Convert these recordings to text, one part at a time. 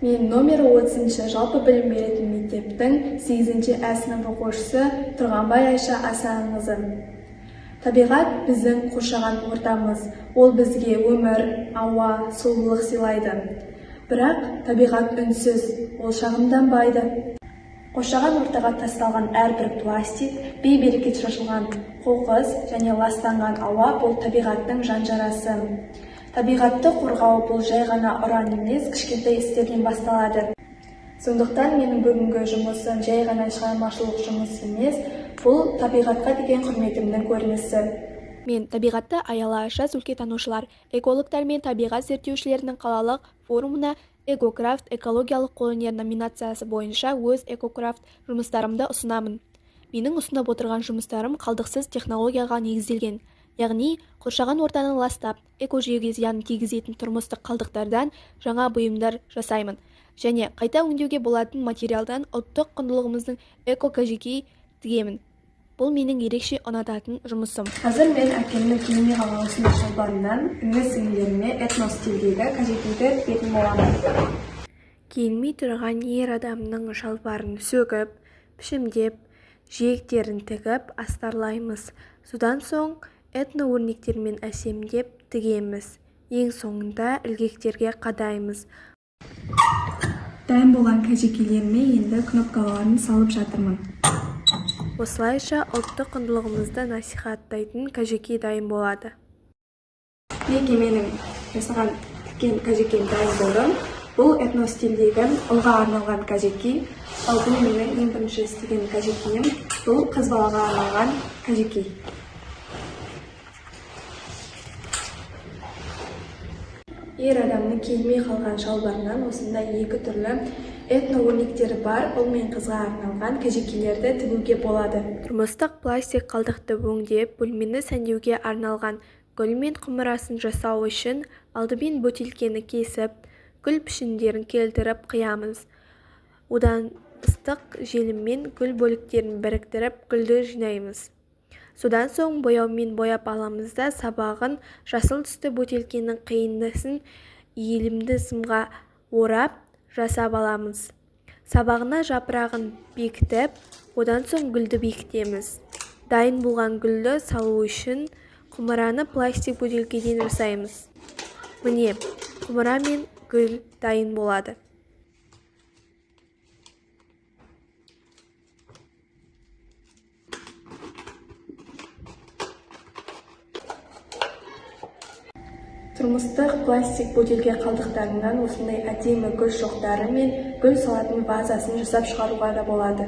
Мен номер 30 жалпы білім беретін мектептің 8-ші Ә сынып оқушысы Тұрғанбай Айша Асанқызы. Табиғат біздің қоршаған ортамыз. Ол бізге өмір, ауа, сұлулық сыйлайды. Бірақ табиғат үнсіз, ол шағымданбайды. Қоршаған ортаға тасталған әрбір пластик, бей-берекет шашылған қоқыс және ластанған ауа бұл табиғаттың жан-жарасы. Табиғатты қорғау бұл жай ғана ұран емес, кішкентай істерден басталады. Сондықтан менің бүгінгі жұмысым жай ғана шығармашылық жұмыс емес, бұл табиғатқа деген құрметімнің көрінісі. Мен табиғатты аяла жас өлкетанушылар, экологтар мен табиғат зерттеушілерінің қалалық форумына «Экокрафт» экологиялық қолөнер номинациясы бойынша өз экокрафт жұмыстарымды ұсынамын. Менің ұсынып отырған жұмыстарым қалдықсыз технологияға негізделген, яғни қоршаған ортаны ластап, экожүйеге зиян тигізетін тұрмыстық қалдықтардан жаңа бұйымдар жасаймын және қайта өңдеуге болатын материалдан ұлттық құндылығымыздың эко-кәжекей тігемін. Бұл менің ерекше ұнататын жұмысым. Қазір мен әкемнің киімге қалған осындай шалбарынан сіңлілеріме этностильдегі кәжекейді тігетін боламын. Киілмей тұрған ер адамның шалбарын сөгіп, пішімдеп, жиектерін тігіп астарлаймыз. Содан соң этно-өрнектермен әсемдеп тігеміз. Ең соңында ілгектерге қадаймыз. Дайын болған кәжекейлеріме енді кнопкаларын салып жатырмын. Осылайша ұлттық құндылығымызды насихаттайтын кәжекей дайын болады. Неге менің жасаған тіккен кәжекейім дайын болды. Бұл этностильдегі ұлға арналған кәжекей. Ал бұл менің ең бірінші істеген кәжекейім. Бұл қыз балаға арналған кәжекей. Ер адамның киілмей қалған шалбарынан осындай екі түрлі этно-өрнектері бар ұл мен қызға арналған кәжекейлерді тігуге болады. Тұрмыстық пластик қалдықты өңдеп, бөлмені сәндеуге арналған гүл мен құмырасын жасау үшін алдымен бөтелкені кесіп, гүл пішіндерін келтіріп қиямыз. Одан ыстық желіммен гүл бөліктерін біріктіріп, гүлді жинаймыз. Содан соң бояумен бояп аламыз да сабағын жасыл түсті бөтелкенің қиындысын иілімді сымға орап жасап аламыз. Сабағына жапырағын бекітіп, одан соң гүлді бекітеміз. Дайын болған гүлді салу үшін құмыраны пластик бөтелкеден жасаймыз. Міне, құмыра мен гүл дайын болады. Тұрмыстық пластик бөтелке қалдықтарынан осындай әдемі гүл шоқтары мен гүл салатын вазасын жасап шығаруға да болады.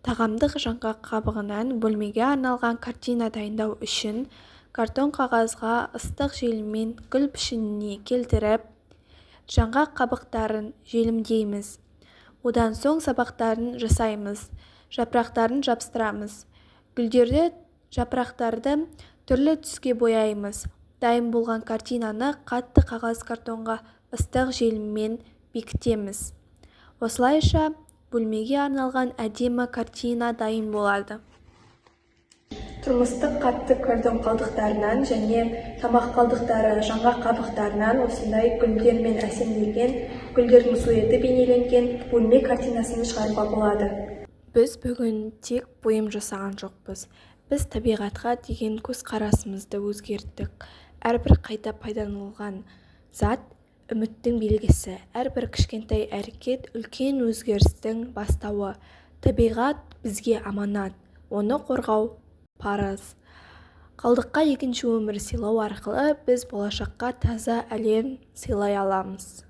Тағамдық жаңғақ қабығынан бөлмеге арналған картина дайындау үшін картон қағазға ыстық желіммен гүл пішініне келтіріп, жаңғақ қабықтарын желімдейміз. Одан соң сабақтарын жасаймыз, жапырақтарын жапсырамыз. Гүлдерді, жапырақтарды түрлі түске бояймыз. Дайын болған картинаны қатты қағаз картонға ыстық желіммен бекітеміз. Осылайша бөлмеге арналған әдемі картина дайын болады. Тұрмыстық қатты картон қалдықтарынан және тамақ қалдықтары жаңғақ қабықтарынан осындай гүлдермен әсемделген, гүлдердің суреті бейнеленген бөлме картинасын шығаруға болады. Біз бүгін тек бұйым жасаған жоқпыз. Біз табиғатқа деген көзқарасымызды өзгерттік. Әрбір қайта пайдаланылған зат үміттің белгісі. Әрбір кішкентай әрекет үлкен өзгерістің бастауы. Табиғат бізге аманат, оны қорғау парыз. Қалдыққа екінші өмір сыйлау арқылы біз болашаққа таза әлем сыйлай аламыз.